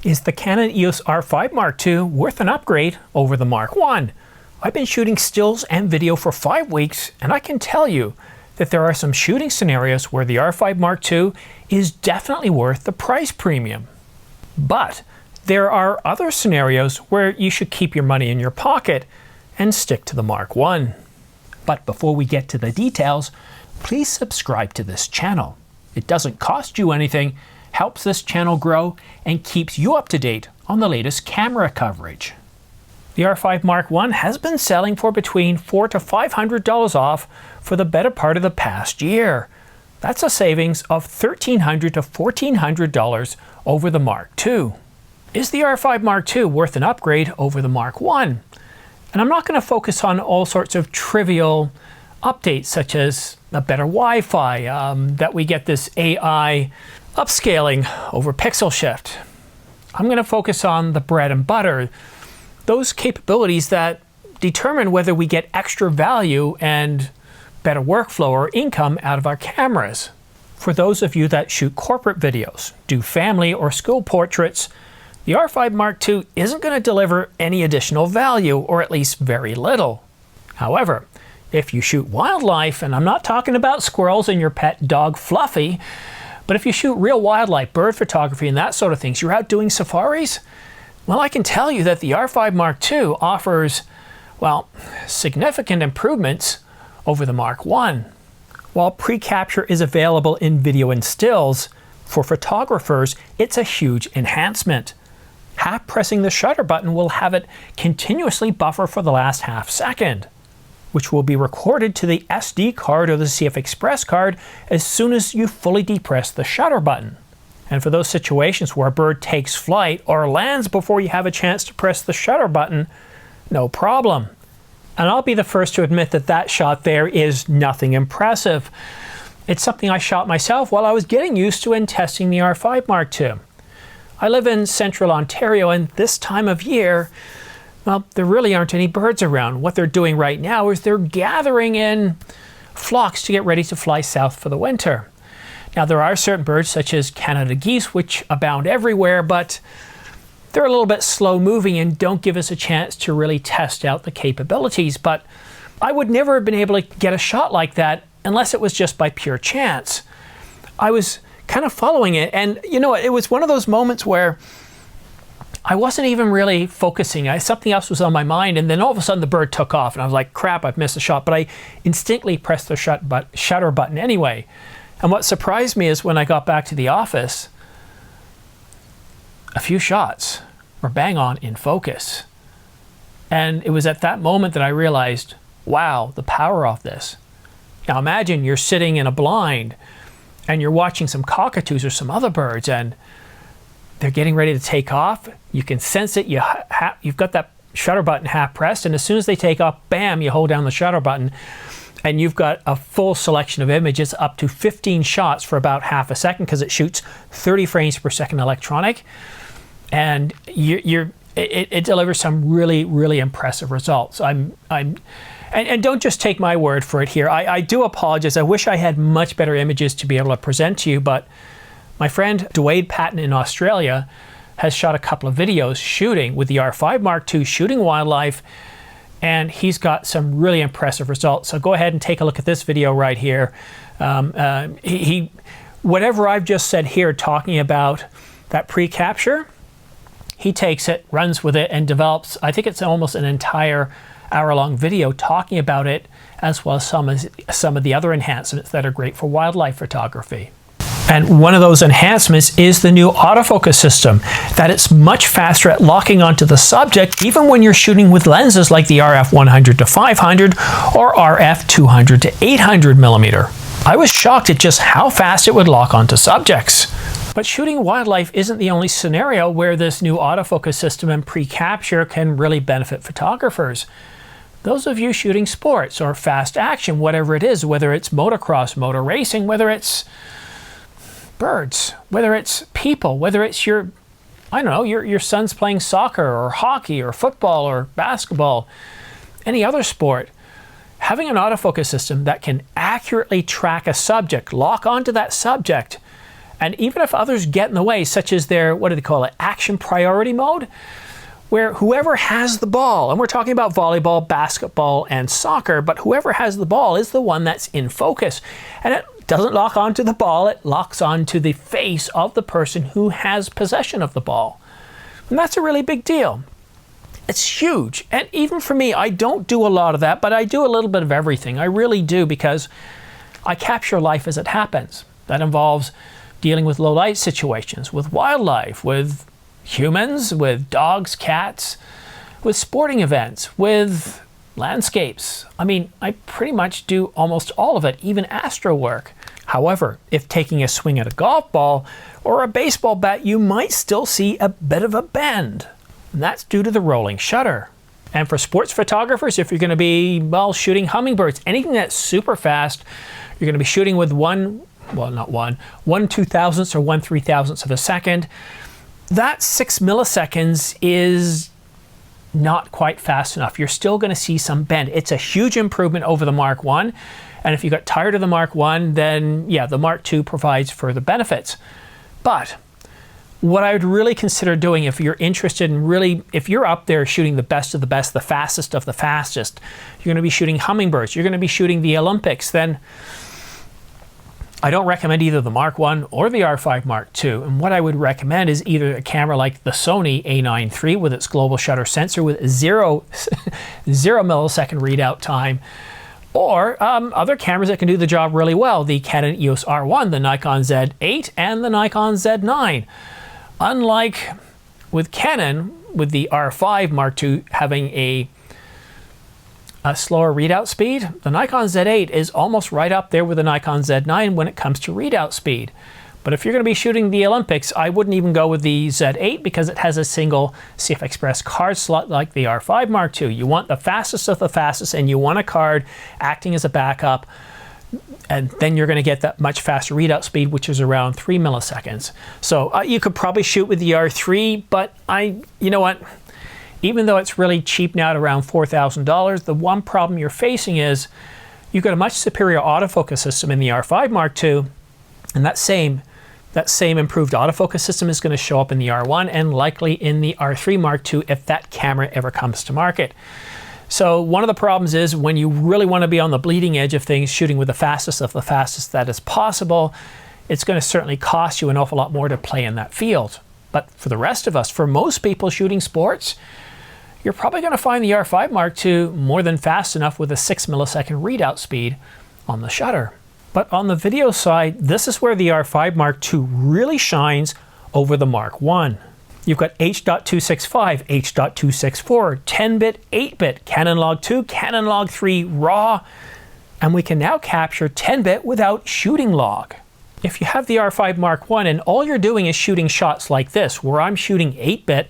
Is the Canon EOS R5 Mark II worth an upgrade over the Mark I? I've been shooting stills and video for 5 weeks, and I can tell you that there are some shooting scenarios where the R5 Mark II is definitely worth the price premium. But there are other scenarios where you should keep your money in your pocket and stick to the Mark I. But before we get to the details, please subscribe to this channel. It doesn't cost you anything, helps this channel grow, and keeps you up to date on the latest camera coverage. The R5 Mark I has been selling for between $400 to $500 off for the better part of the past year. That's a savings of $1,300 to $1,400 over the Mark II. Is the R5 Mark II worth an upgrade over the Mark I? And I'm not going to focus on all sorts of trivial updates such as a better Wi-Fi, that we get this AI upscaling over pixel shift. I'm going to focus on the bread and butter, those capabilities that determine whether we get extra value and better workflow or income out of our cameras. For those of you that shoot corporate videos, do family or school portraits, the R5 Mark II isn't going to deliver any additional value, or at least very little. However, if you shoot wildlife, and I'm not talking about squirrels and your pet dog Fluffy, but if you shoot real wildlife, bird photography and that sort of things, you're out doing safaris, well, I can tell you that the R5 Mark II offers, well, significant improvements over the Mark I. While pre-capture is available in video and stills, for photographers, it's a huge enhancement. Half pressing the shutter button will have it continuously buffer for the last half second, which will be recorded to the SD card or the CF Express card as soon as you fully depress the shutter button. And for those situations where a bird takes flight or lands before you have a chance to press the shutter button, no problem. And I'll be the first to admit that that shot there is nothing impressive. It's something I shot myself while I was getting used to and testing the R5 Mark II. I live in central Ontario, and this time of year, well, there really aren't any birds around. What they're doing right now is they're gathering in flocks to get ready to fly south for the winter. Now, there are certain birds such as Canada geese which abound everywhere, but they're a little bit slow moving and don't give us a chance to really test out the capabilities. But I would never have been able to get a shot like that unless it was just by pure chance. I was kind of following it, and you know, it was one of those moments where I wasn't even really focusing. Something else was on my mind, and then all of a sudden the bird took off, and I was like, crap, I've missed a shot. But I instinctively pressed the shutter button anyway. And what surprised me is when I got back to the office, a few shots were bang on in focus. And it was at that moment that I realized, wow, the power of this. Now imagine you're sitting in a blind and you're watching some cockatoos or some other birds, and they're getting ready to take off. You can sense it. You've got that shutter button half pressed, and as soon as they take off, bam, you hold down the shutter button, and you've got a full selection of images, up to 15 shots for about half a second, because it shoots 30 frames per second electronic, and it delivers some really, really impressive results. And don't just take my word for it here. I do apologize. I wish I had much better images to be able to present to you, but my friend Dwayne Patton in Australia has shot a couple of videos shooting with the R5 Mark II, shooting wildlife, and he's got some really impressive results. So go ahead and take a look at this video right here. Whatever I've just said here talking about that pre-capture, he takes it, runs with it, and develops, I think it's almost an entire hour-long video talking about it, as well as some of the other enhancements that are great for wildlife photography. And one of those enhancements is the new autofocus system, that it's much faster at locking onto the subject, even when you're shooting with lenses like the RF 100 to 500 or RF 200 to 800 millimeter. I was shocked at just how fast it would lock onto subjects. But shooting wildlife isn't the only scenario where this new autofocus system and pre-capture can really benefit photographers. Those of you shooting sports or fast action, whatever it is, whether it's motocross, motor racing, whether it's birds, whether it's people, whether it's your son's playing soccer or hockey or football or basketball, any other sport, having an autofocus system that can accurately track a subject, lock onto that subject, And even if others get in the way, such as their, what do they call it, action priority mode, where whoever has the ball, and we're talking about volleyball, basketball, and soccer, but whoever has the ball is the one that's in focus. And it doesn't lock onto the ball, it locks onto the face of the person who has possession of the ball. And that's a really big deal. It's huge. And even for me, I don't do a lot of that, but I do a little bit of everything. I really do, because I capture life as it happens. That involves dealing with low light situations, with wildlife, with humans, with dogs, cats, with sporting events, with landscapes. I mean, I pretty much do almost all of it, even astro work. However, if taking a swing at a golf ball or a baseball bat, you might still see a bit of a bend. And that's due to the rolling shutter. And for sports photographers, if you're going to be, well, shooting hummingbirds, anything that's super fast, you're going to be shooting with one 2,000ths or 1/3000th of a second. That 6 milliseconds is not quite fast enough. You're still going to see some bend. It's a huge improvement over the Mark I. And if you got tired of the Mark I, then yeah, the Mark II provides further benefits. But what I would really consider doing, if you're interested in really, if you're up there shooting the best of the best, the fastest of the fastest, you're going to be shooting hummingbirds, you're going to be shooting the Olympics, then I don't recommend either the Mark I or the R5 Mark II. And what I would recommend is either a camera like the Sony A9 III with its global shutter sensor with zero millisecond readout time, or other cameras that can do the job really well, the Canon EOS R1, the Nikon Z8, and the Nikon Z9. Unlike with Canon, with the R5 Mark II having a slower readout speed, the Nikon Z8 is almost right up there with the Nikon Z9 when it comes to readout speed. But if you're going to be shooting the Olympics, I wouldn't even go with the Z8 because it has a single CF Express card slot like the R5 Mark II. You want the fastest of the fastest, and you want a card acting as a backup, and then you're going to get that much faster readout speed, which is around 3 milliseconds. So you could probably shoot with the R3, but you know what? Even though it's really cheap now at around $4,000, the one problem you're facing is you've got a much superior autofocus system in the R5 Mark II, and that same improved autofocus system is going to show up in the R1 and likely in the R3 Mark II if that camera ever comes to market. So one of the problems is when you really want to be on the bleeding edge of things, shooting with the fastest of the fastest that is possible, it's going to certainly cost you an awful lot more to play in that field. But for the rest of us, for most people shooting sports, you're probably going to find the R5 Mark II more than fast enough with a 6 millisecond readout speed on the shutter. But on the video side, this is where the R5 Mark II really shines over the Mark I. You've got H.265, H.264, 10-bit, 8-bit, Canon Log 2, Canon Log 3 RAW, and we can now capture 10-bit without shooting log. If you have the R5 Mark I and all you're doing is shooting shots like this, where I'm shooting 8-bit,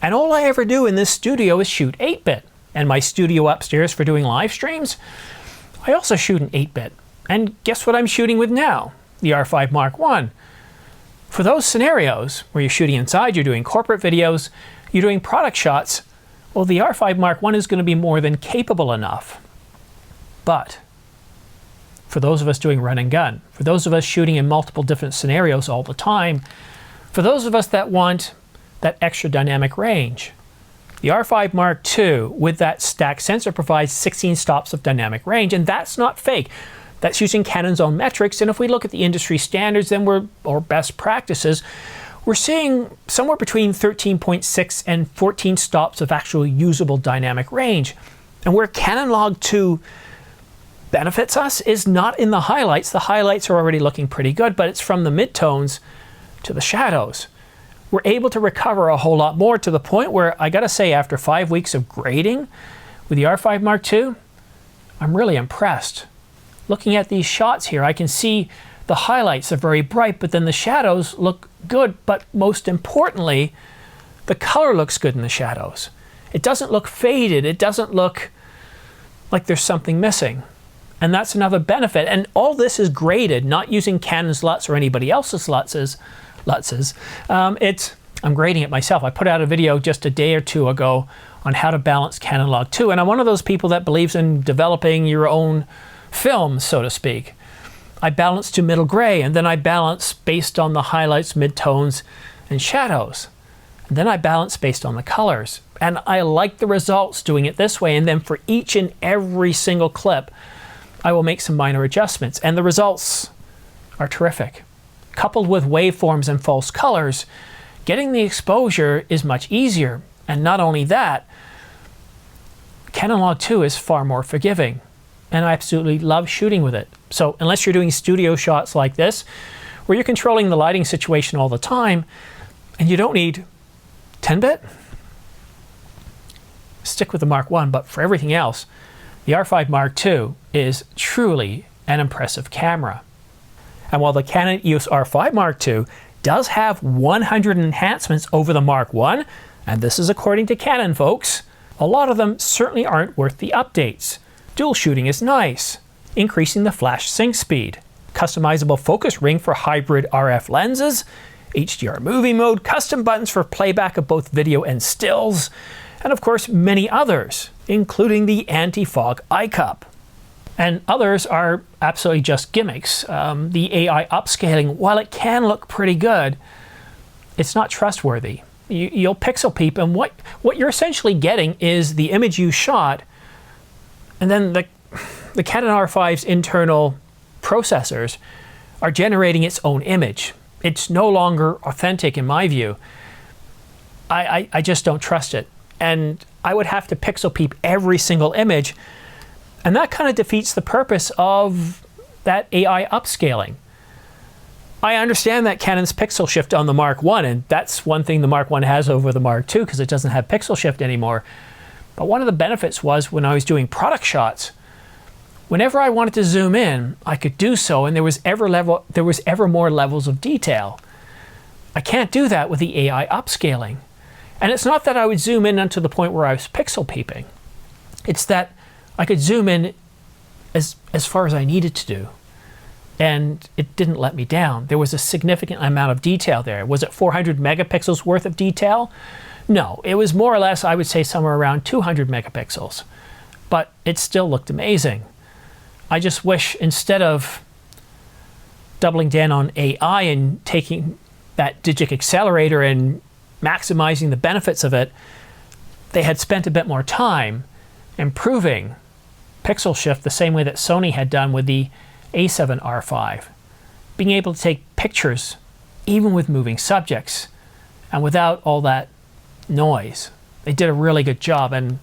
and all I ever do in this studio is shoot 8-bit. And my studio upstairs for doing live streams, I also shoot an 8-bit. And guess what I'm shooting with now? The R5 Mark I. For those scenarios where you're shooting inside, you're doing corporate videos, you're doing product shots, well, the R5 Mark I is going to be more than capable enough. But for those of us doing run and gun, for those of us shooting in multiple different scenarios all the time, for those of us that want that extra dynamic range, the R5 Mark II with that stacked sensor provides 16 stops of dynamic range, and that's not fake. That's using Canon's own metrics, and if we look at the industry standards, then or best practices, we're seeing somewhere between 13.6 and 14 stops of actual usable dynamic range. And where Canon Log 2 benefits us is not in the highlights. The highlights are already looking pretty good, but it's from the midtones to the shadows. We're able to recover a whole lot more, to the point where I gotta say, after 5 weeks of grading with the R5 Mark II, I'm really impressed. Looking at these shots here, I can see the highlights are very bright, but then the shadows look good, but most importantly, the color looks good in the shadows. It doesn't look faded, it doesn't look like there's something missing. And that's another benefit. And all this is graded, not using Canon's LUTs or anybody else's LUTs. I'm grading it myself. I put out a video just a day or two ago on how to balance Canon Log 2, and I'm one of those people that believes in developing your own film, so to speak. I balance to middle gray, and then I balance based on the highlights, midtones, and shadows. And then I balance based on the colors. And I like the results doing it this way. And then for each and every single clip, I will make some minor adjustments. And the results are terrific. Coupled with waveforms and false colors, getting the exposure is much easier. And not only that, Canon Log 2 is far more forgiving. And I absolutely love shooting with it. So unless you're doing studio shots like this, where you're controlling the lighting situation all the time, and you don't need 10-bit, stick with the Mark I. But for everything else, the R5 Mark II is truly an impressive camera. And while the Canon EOS R5 Mark II does have 100 enhancements over the Mark I, and this is according to Canon, folks, a lot of them certainly aren't worth the updates. Dual shooting is nice, increasing the flash sync speed, customizable focus ring for hybrid RF lenses, HDR movie mode, custom buttons for playback of both video and stills, and of course many others, including the anti-fog eye cup. And others are absolutely just gimmicks. The AI upscaling, while it can look pretty good, it's not trustworthy. You'll pixel peep, and what you're essentially getting is the image you shot, and then the Canon R5's internal processors are generating its own image. It's no longer authentic in my view. I just don't trust it. And I would have to pixel peep every single image, and that kind of defeats the purpose of that AI upscaling. I understand that Canon's pixel shift on the Mark I, and that's one thing the Mark I has over the Mark II because it doesn't have pixel shift anymore. But one of the benefits was when I was doing product shots, whenever I wanted to zoom in, I could do so, and there was ever more levels of detail. I can't do that with the AI upscaling. And it's not that I would zoom in unto the point where I was pixel peeping. It's that I could zoom in as far as I needed to do. And it didn't let me down. There was a significant amount of detail there. Was it 400 megapixels worth of detail? No, it was more or less, I would say, somewhere around 200 megapixels. But it still looked amazing. I just wish instead of doubling down on AI and taking that digic accelerator and maximizing the benefits of it, they had spent a bit more time improving pixel shift the same way that Sony had done with the A7R5. Being able to take pictures even with moving subjects and without all that noise. They did a really good job, and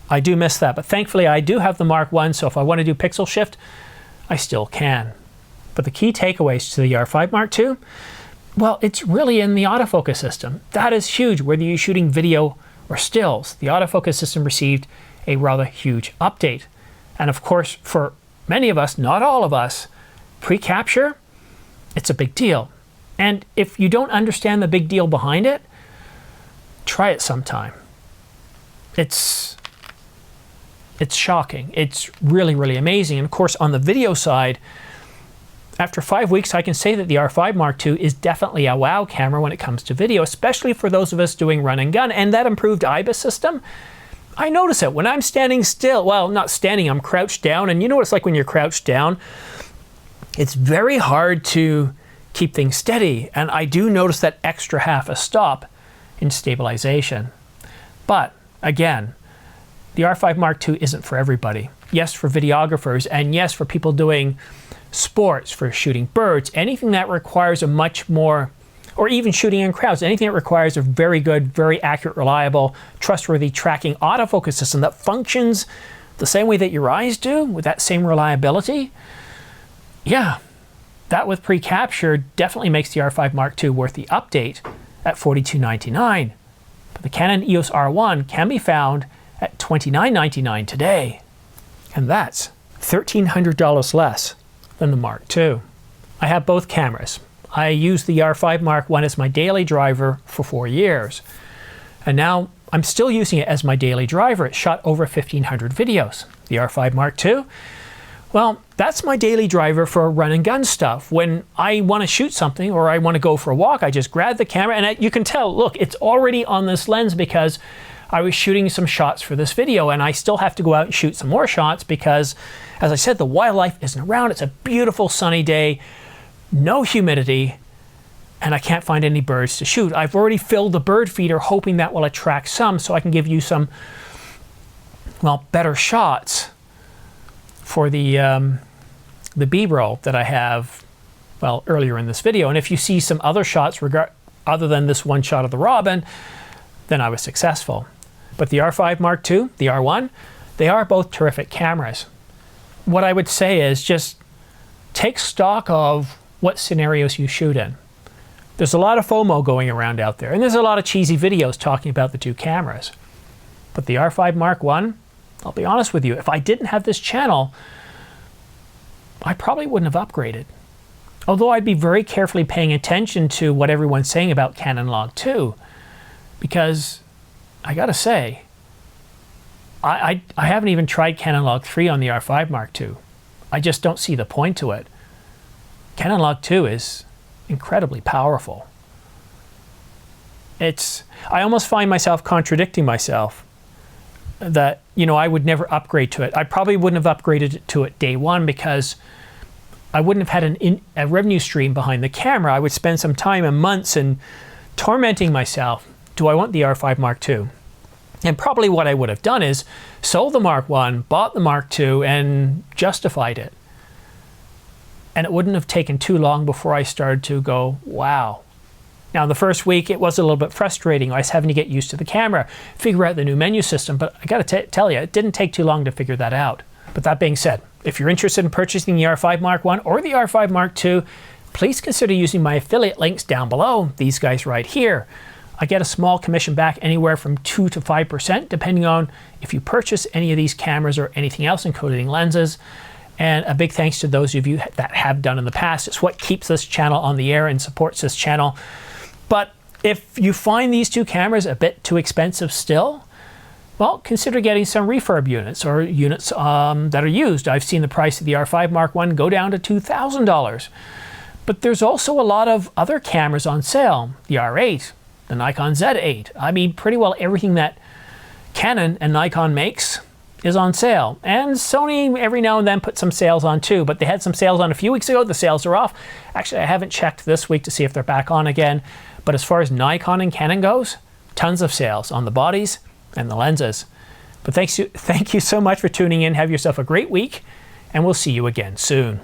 I do miss that. But thankfully I do have the Mark I, so if I want to do pixel shift, I still can. But the key takeaways to the R5 Mark II, well, it's really in the autofocus system. That is huge, whether you're shooting video or stills. The autofocus system received a rather huge update. And of course, for many of us, not all of us, pre-capture, it's a big deal. And if you don't understand the big deal behind it, try it sometime. It's shocking. It's really, really amazing. And of course, on the video side, after 5 weeks, I can say that the R5 Mark II is definitely a wow camera when it comes to video, especially for those of us doing run and gun. And that improved IBIS system, I notice it when I'm standing still. Well, not standing, I'm crouched down. And you know what it's like when you're crouched down? It's very hard to keep things steady. And I do notice that extra half a stop in stabilization. But again, the R5 Mark II isn't for everybody. Yes, for videographers, and yes, for people doing sports, for shooting birds, anything that requires a much more, or even shooting in crowds, anything that requires a very good, very accurate, reliable, trustworthy tracking autofocus system that functions the same way that your eyes do, with that same reliability. Yeah, that with pre-capture definitely makes the R5 Mark II worth the update at $42.99. But the Canon EOS R1 can be found at $29.99 today. And that's $1,300 less than the Mark II. I have both cameras. I used the R5 Mark I as my daily driver for 4 years. And now I'm still using it as my daily driver. It shot over 1,500 videos. The R5 Mark II, well, that's my daily driver for run and gun stuff. When I want to shoot something or I want to go for a walk, I just grab the camera, and you can tell, look, it's already on this lens because I was shooting some shots for this video, and I still have to go out and shoot some more shots because, as I said, the wildlife isn't around. It's a beautiful sunny day, no humidity, and I can't find any birds to shoot. I've already filled the bird feeder hoping that will attract some so I can give you some, well, better shots for the B-roll that I have, well, earlier in this video. And if you see some other shots other than this one shot of the robin, then I was successful. But the R5 Mark II, the R1, they are both terrific cameras. What I would say is just take stock of what scenarios you shoot in. There's a lot of FOMO going around out there, and there's a lot of cheesy videos talking about the two cameras. But the R5 Mark I, I'll be honest with you, if I didn't have this channel, I probably wouldn't have upgraded. Although I'd be very carefully paying attention to what everyone's saying about Canon Log 2, because I gotta say, I haven't even tried Canon Log 3 on the R5 Mark II. I just don't see the point to it. Canon Log 2 is incredibly powerful. I almost find myself contradicting myself that, you know, I would never upgrade to it. I probably wouldn't have upgraded to it day one because I wouldn't have had a revenue stream behind the camera. I would spend some time and months in tormenting myself. Do I want the R5 Mark II? And probably what I would have done is sold the Mark I, bought the Mark II, and justified it. And it wouldn't have taken too long before I started to go, wow. Now, the first week, it was a little bit frustrating. I was having to get used to the camera, figure out the new menu system, but I gotta tell you, it didn't take too long to figure that out. But that being said, if you're interested in purchasing the R5 Mark I or the R5 Mark II, please consider using my affiliate links down below, these guys right here. I get a small commission back, anywhere from 2 to 5%, depending on if you purchase any of these cameras or anything else, including lenses. And a big thanks to those of you that have done in the past. It's what keeps this channel on the air and supports this channel. But if you find these two cameras a bit too expensive still, well, consider getting some refurb units or units that are used. I've seen the price of the R5 Mark I go down to $2,000. But there's also a lot of other cameras on sale. The R8, the Nikon Z8. I mean, pretty well everything that Canon and Nikon makes is on sale. And Sony every now and then puts some sales on too, but they had some sales on a few weeks ago. The sales are off. Actually, I haven't checked this week to see if they're back on again. But as far as Nikon and Canon goes, tons of sales on the bodies and the lenses. But thank you so much for tuning in. Have yourself a great week, and we'll see you again soon.